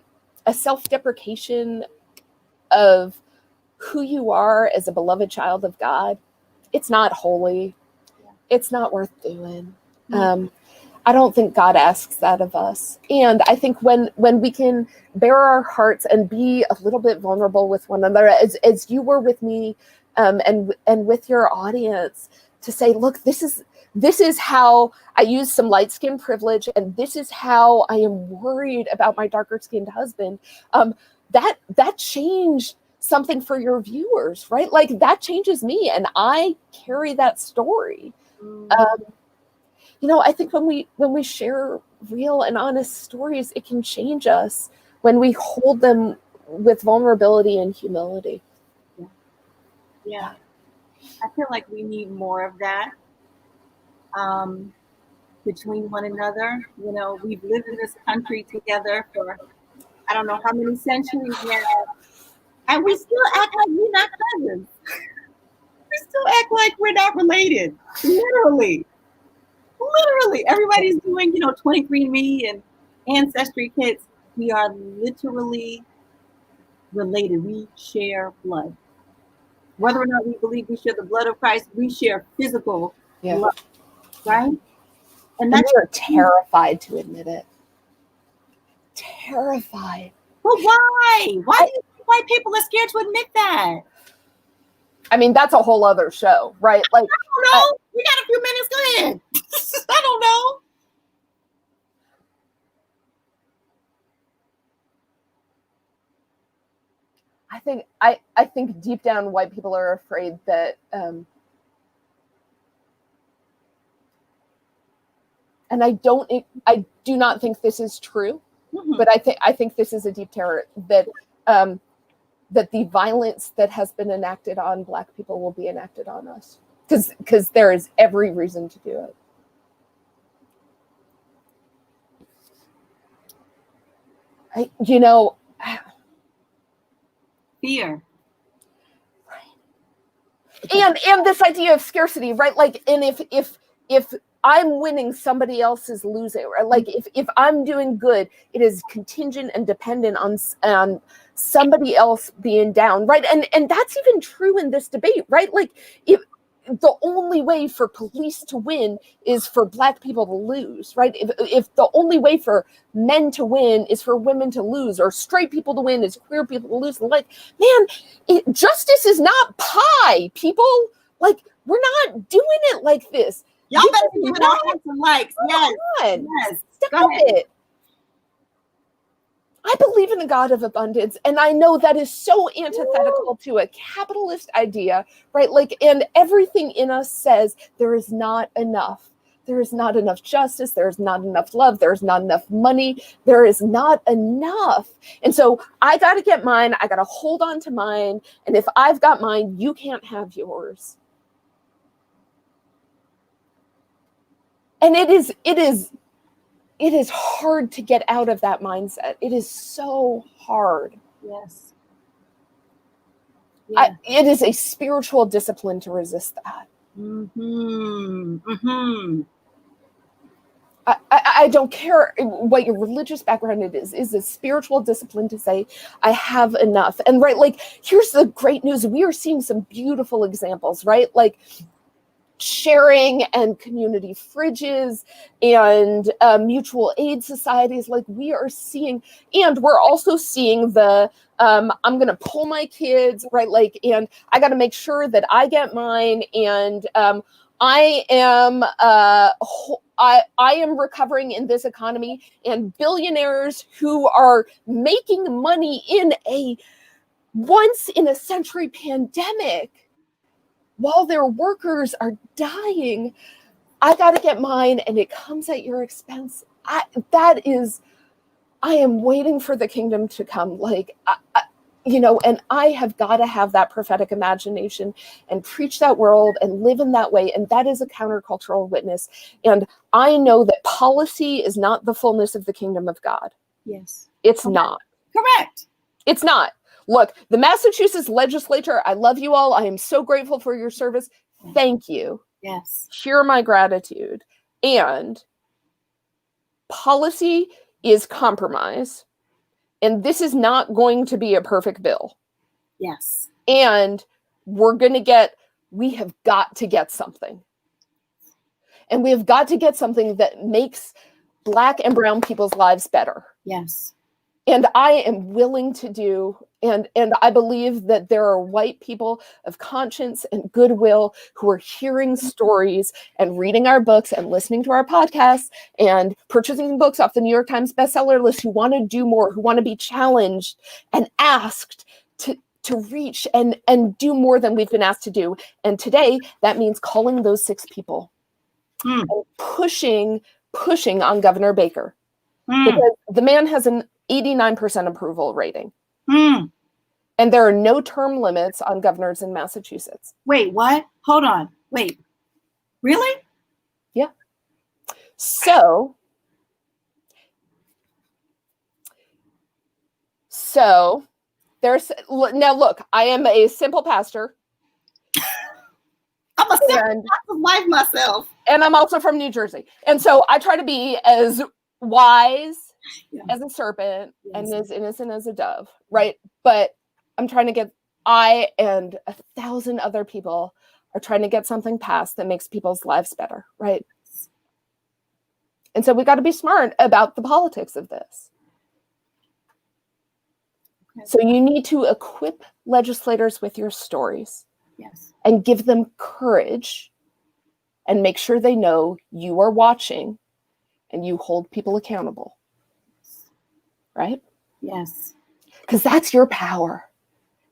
self-deprecation of who you are as a beloved child of God, it's not holy. It's not worth doing. I don't think God asks that of us. And I think when we can bare our hearts and be a little bit vulnerable with one another, as you were with me, and with your audience, to say, look, this is how I use some light skin privilege, and this is how I am worried about my darker skinned husband. That changed something for your viewers, right? Like, that changes me, and I carry that story. I think when we share real and honest stories, it can change us when we hold them with vulnerability and humility. Yeah. I feel like we need more of that between one another. We've lived in this country together for I don't know how many centuries now, and we still act like we're not cousins. We still act like we're not related. Literally, everybody's doing 23andMe and Ancestry kits. We are literally related. We share blood. Whether or not we believe we share the blood of Christ, we share physical blood, right? And we're terrified to admit it. Terrified. But why? Why do you think white people are scared to admit that? I mean, that's a whole other show, right? Like, I don't know. We got a few minutes. Go ahead. I don't know. I think deep down white people are afraid that and I do not think this is true, but I think this is a deep terror that that the violence that has been enacted on Black people will be enacted on us, because there is every reason to do it. Fear. And this idea of scarcity, right? Like, and if I'm winning, somebody else is losing, right? Like, if I'm doing good, it is contingent and dependent on somebody else being down, right? And that's even true in this debate, right? Like, if the only way for police to win is for Black people to lose, right? If the only way for men to win is for women to lose, or straight people to win is queer people to lose, like, man, justice is not pie, people. Like, we're not doing it like this. Y'all better be giving our hands some likes. Yes. Yes. Stop it. I believe in a God of abundance, and I know that is so antithetical to a capitalist idea, right? Like, and everything in us says there is not enough. There is not enough justice. There is not enough love. There is not enough money. There is not enough. And so I got to get mine. I got to hold on to mine. And if I've got mine, you can't have yours. And it is hard to get out of that mindset. It is so hard. Yes. Yeah. It is a spiritual discipline to resist that. I don't care what your religious background it is a spiritual discipline to say, I have enough. And right, like, here's the great news. We are seeing some beautiful examples, right? Like, sharing and community fridges and mutual aid societies. Like, we are seeing, and we're also seeing the I'm going to pull my kids, right? Like, and I got to make sure that I get mine. And I am recovering in this economy, and billionaires who are making money in a once in a century pandemic while their workers are dying. I got to get mine, and it comes at your expense. I am waiting for the kingdom to come. Like, and I have got to have that prophetic imagination and preach that world and live in that way. And that is a countercultural witness. And I know that policy is not the fullness of the kingdom of God. Yes. It's not. Correct. It's not. Look, the Massachusetts legislature, I love you all. I am so grateful for your service. Thank you. Yes. Share my gratitude. And policy is compromise. And this is not going to be a perfect bill. Yes. And we have got to get something. And we have got to get something that makes Black and brown people's lives better. Yes. And I am willing to do, and I believe that there are white people of conscience and goodwill who are hearing stories and reading our books and listening to our podcasts and purchasing books off the New York Times bestseller list, who want to do more, who want to be challenged and asked to reach and do more than we've been asked to do. And today, that means calling those 6 people and pushing on Governor Baker. Because the man has an 89% approval rating. And there are no term limits on governors in Massachusetts. Wait, what? Hold on. Wait. Really? Yeah. So there's, now look, I am a simple pastor. I'm a simple life myself. And I'm also from New Jersey. And so I try to be as wise as a serpent and as innocent as a dove, right? But I'm trying to I and 1,000 other people are trying to get something passed that makes people's lives better, right? And so we got to be smart about the politics of this. Okay. So you need to equip legislators with your stories. Yes. And give them courage and make sure they know you are watching and you hold people accountable. Right? Yes. Because that's your power.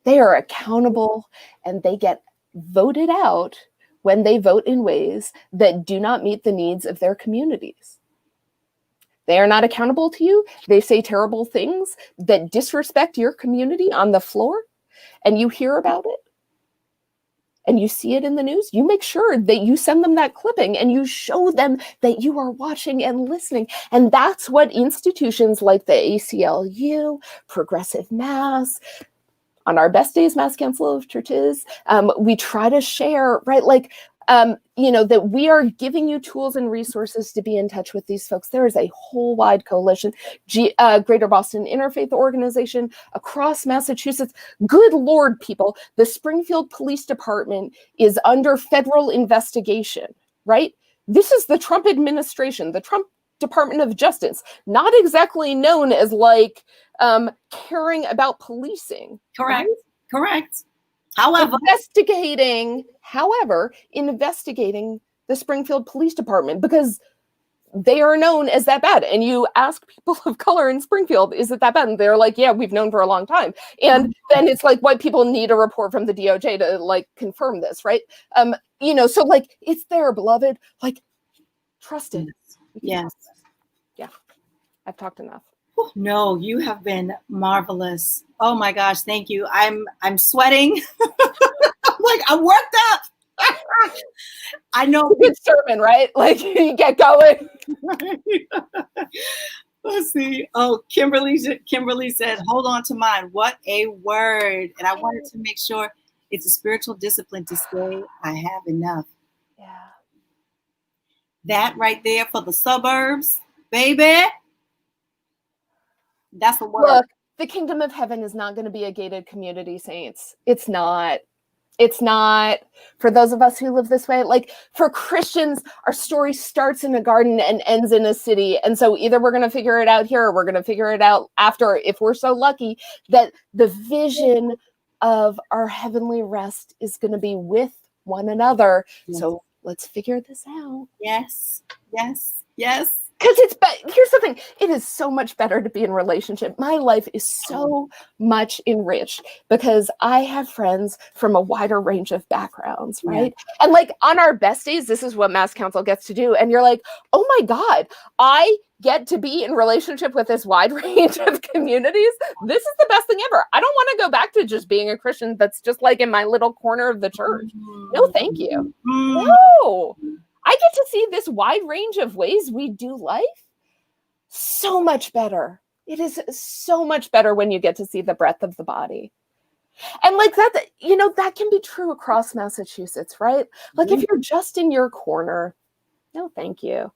They are accountable and they get voted out when they vote in ways that do not meet the needs of their communities. They are not accountable to you. They say terrible things that disrespect your community on the floor, and you hear about it. And you see it in the news, you make sure that you send them that clipping and you show them that you are watching and listening. And that's what institutions like the ACLU, Progressive Mass, on our best days, MASSCouncilofChurches, we try to share, right? Like, that we are giving you tools and resources to be in touch with these folks. There is a whole wide coalition, Greater Boston Interfaith Organization across Massachusetts. Good Lord, people, the Springfield Police Department is under federal investigation, right? This is the Trump administration, the Trump Department of Justice, not exactly known as caring about policing. Correct. Right? Correct. However, investigating the Springfield Police Department because they are known as that bad. And you ask people of color in Springfield, is it that bad? And they're like, yeah, we've known for a long time. And then it's like white people need a report from the DOJ to confirm this, right? So it's there, beloved. Trust it. Yes. Yeah. I've talked enough. No, you have been marvelous. Oh my gosh, thank you. I'm sweating. I'm worked up. I know. It's a good sermon, right? You get going. Let's see. Oh, Kimberly said, hold on to mine. What a word. And I wanted to make sure it's a spiritual discipline to say, I have enough. Yeah. That right there for the suburbs, baby. That's the word. Look, the kingdom of heaven is not going to be a gated community, saints. It's not. It's not. For those of us who live this way, for Christians, our story starts in a garden and ends in a city. And so either we're going to figure it out here or we're going to figure it out after, if we're so lucky that the vision of our heavenly rest is going to be with one another. Yes. So let's figure this out. Yes. Yes. Yes. Because here's the thing, it is so much better to be in relationship. My life is so much enriched because I have friends from a wider range of backgrounds, right? Yeah. And on our best days, this is what Mass Council gets to do. And you're like, oh my God, I get to be in relationship with this wide range of communities. This is the best thing ever. I don't want to go back to just being a Christian that's just in my little corner of the church. No, thank you. No. I get to see this wide range of ways we do life. So much better. It is so much better when you get to see the breadth of the body. And that can be true across Massachusetts, right? If you're just in your corner, no, thank you.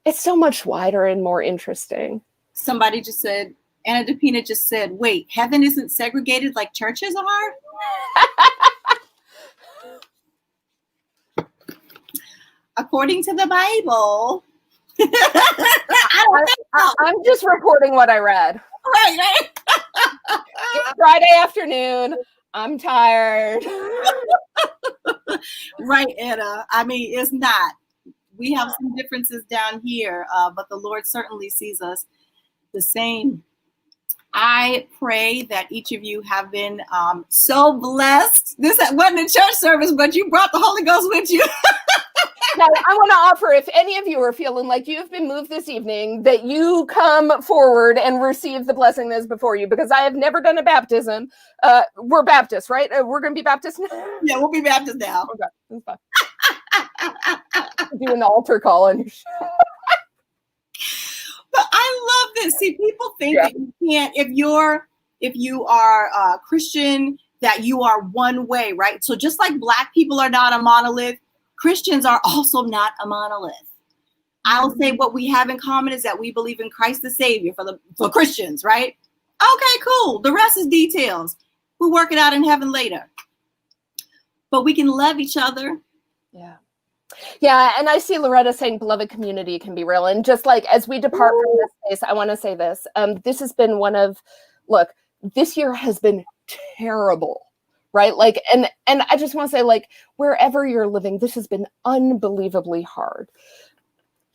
It's so much wider and more interesting. Somebody just said, Anna DePina just said, wait, heaven isn't segregated like churches are? according to the Bible. I'm just reporting what I read. Right. It's Friday afternoon. I'm tired. Right, Anna. I mean, it's not. We have some differences down here, but the Lord certainly sees us the same. I pray that each of you have been so blessed. This wasn't a church service, but you brought the Holy Ghost with you. Now, I want to offer, if any of you are feeling like you have been moved this evening, that you come forward and receive the blessing that is before you, because I have never done a baptism. We're Baptists, right? We're going to be Baptists now? Yeah, we'll be Baptist now. Okay, that's fine. Do an altar call on your show. But I love this. See, people think that you can't, if you are a Christian, that you are one way, right? So just like Black people are not a monolith, Christians are also not a monolith. I'll say what we have in common is that we believe in Christ the Savior for Christians, right? Okay, cool. The rest is details. We'll work it out in heaven later. But we can love each other. Yeah, and I see Loretta saying beloved community can be real. And just like as we depart from this space, I want to say this. This has been look, this year has been terrible. Right? Like, and I just want to say, like, wherever you're living, this has been unbelievably hard.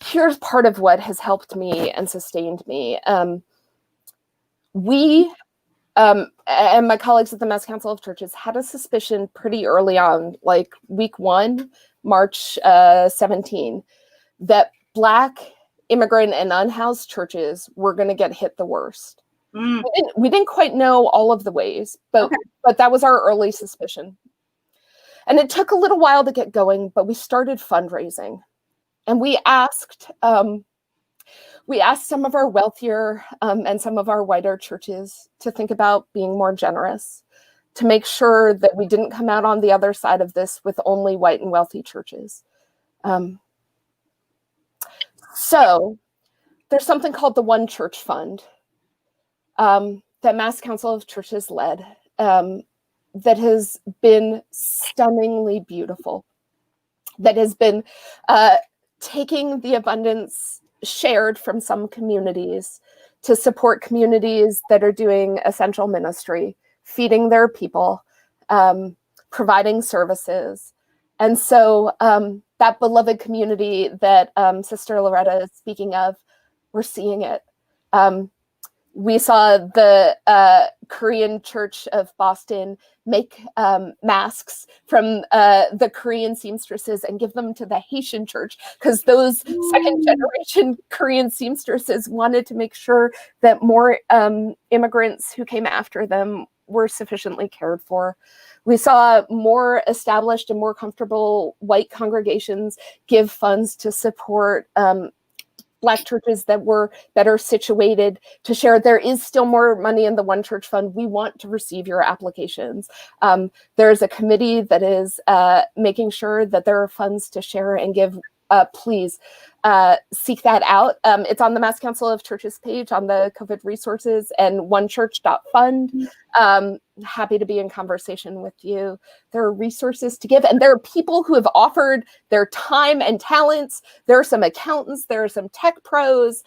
Here's part of what has helped me and sustained me. We and my colleagues at the MASSCouncilofChurches had a suspicion pretty early on, like week 1, March 17, that Black immigrant and unhoused churches were going to get hit the worst. We didn't quite know all of the ways, but that was our early suspicion. And it took a little while to get going, but we started fundraising. And we asked some of our wealthier and some of our whiter churches to think about being more generous, to make sure that we didn't come out on the other side of this with only white and wealthy churches. So there's something called the One Church Fund. That MASSCouncilofChurches led, that has been stunningly beautiful, that has been taking the abundance shared from some communities to support communities that are doing essential ministry, feeding their people, providing services. And so that beloved community that Sister Loretta is speaking of, we're seeing it. We saw the Korean Church of Boston make masks from the Korean seamstresses and give them to the Haitian church, because those second generation Korean seamstresses wanted to make sure that more immigrants who came after them were sufficiently cared for. We saw more established and more comfortable white congregations give funds to support Black churches that were better situated to share. There is still more money in the One Church Fund. We want to receive your applications. There's a committee that is making sure that there are funds to share and give. Please seek that out. It's on the MASSCouncilofChurches page on the COVID resources and onechurch.fund. Happy to be in conversation with you. There are resources to give, and there are people who have offered their time and talents. There are some accountants, there are some tech pros.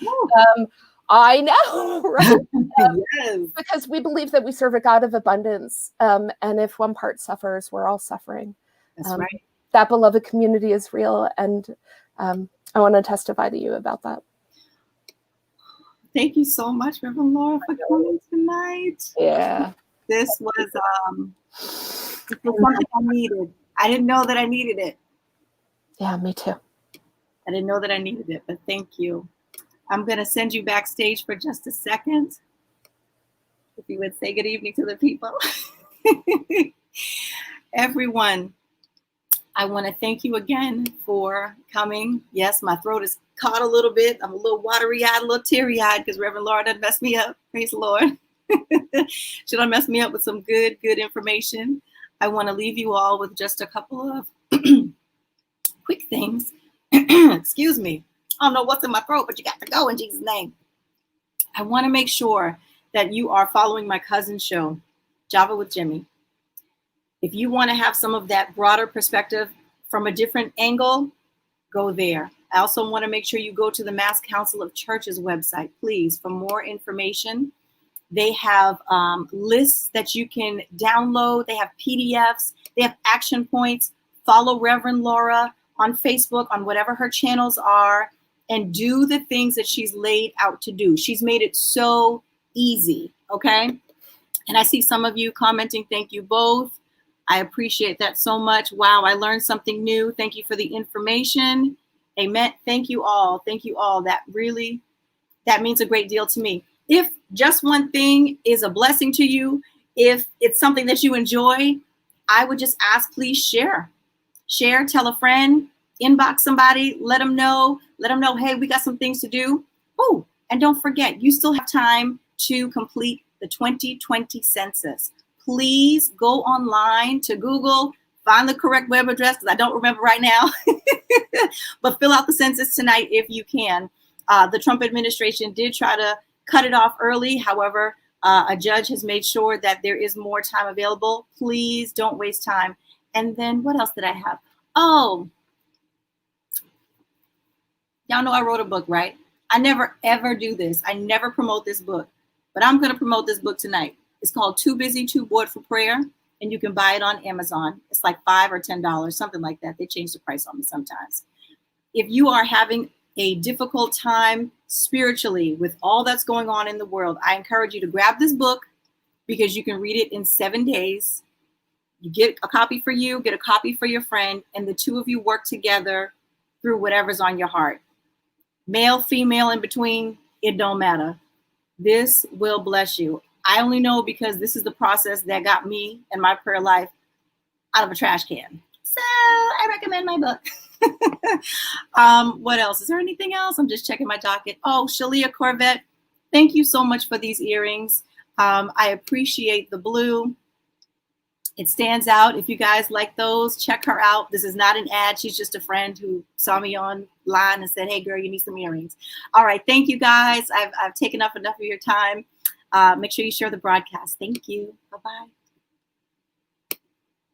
I know, right? Yes. Because we believe that we serve a God of abundance. And if one part suffers, we're all suffering. That's right. That beloved community is real, and I want to testify to you about that. Thank you so much, Reverend Laura, for coming tonight. Yeah. This was something I needed. I didn't know that I needed it. Yeah, me too. I didn't know that I needed it, but thank you. I'm going to send you backstage for just a second. If you would say good evening to the people. Everyone, I want to thank you again for coming. Yes, my throat is caught a little bit. I'm a little watery-eyed, a little teary-eyed because Reverend Laura done messed me up. Praise the Lord. She done messed me up with some good information. I want to leave you all with just a couple of quick things. Excuse me. I don't know what's in my throat, but you got to go in Jesus' name. I want to make sure that you are following my cousin's show, Java with Jimmy. If you want to have some of that broader perspective from a different angle, go there. I also want to make sure you go to the Mass Council of Churches website, please, for more information. They have lists that you can download. They have PDFs. They have action points. Follow Reverend Laura on Facebook, on whatever her channels are, and do the things that she's laid out to do. She's made it so easy, okay? And I see some of you commenting, thank you both. I appreciate that so much. Wow, I learned something new. Thank you for the information. Amen. Thank you all. Thank you all. That means a great deal to me. If just one thing is a blessing to you, if it's something that you enjoy, I would just ask, please share. Share, tell a friend, inbox somebody, let them know, hey, we got some things to do. Oh, and don't forget, you still have time to complete the 2020 census. Please go online to Google, find the correct web address, because I don't remember right now, but fill out the census tonight if you can. The Trump administration did try to cut it off early. However, a judge has made sure that there is more time available. Please don't waste time. And then what else did I have? Oh, y'all know I wrote a book, right? I never, ever do this. I never promote this book, but I'm going to promote this book tonight. It's called Too Busy, Too Bored for Prayer, and you can buy it on Amazon. It's like $5 or $10, something like that. They change the price on me sometimes. If you are having a difficult time spiritually with all that's going on in the world, I encourage you to grab this book because you can read it in 7 days. You get a copy for you, get a copy for your friend, and the two of you work together through whatever's on your heart. Male, female, in between, it don't matter. This will bless you. I only know because this is the process that got me and my prayer life out of a trash can. So I recommend my book. What else? Is there anything else? I'm just checking my docket. Oh, Shalia Corvette, thank you so much for these earrings. I appreciate the blue. It stands out. If you guys like those, check her out. This is not an ad. She's just a friend who saw me online and said, hey, girl, you need some earrings. All right. Thank you, guys. I've taken up enough of your time. Make sure you share the broadcast. Thank you. Bye-bye.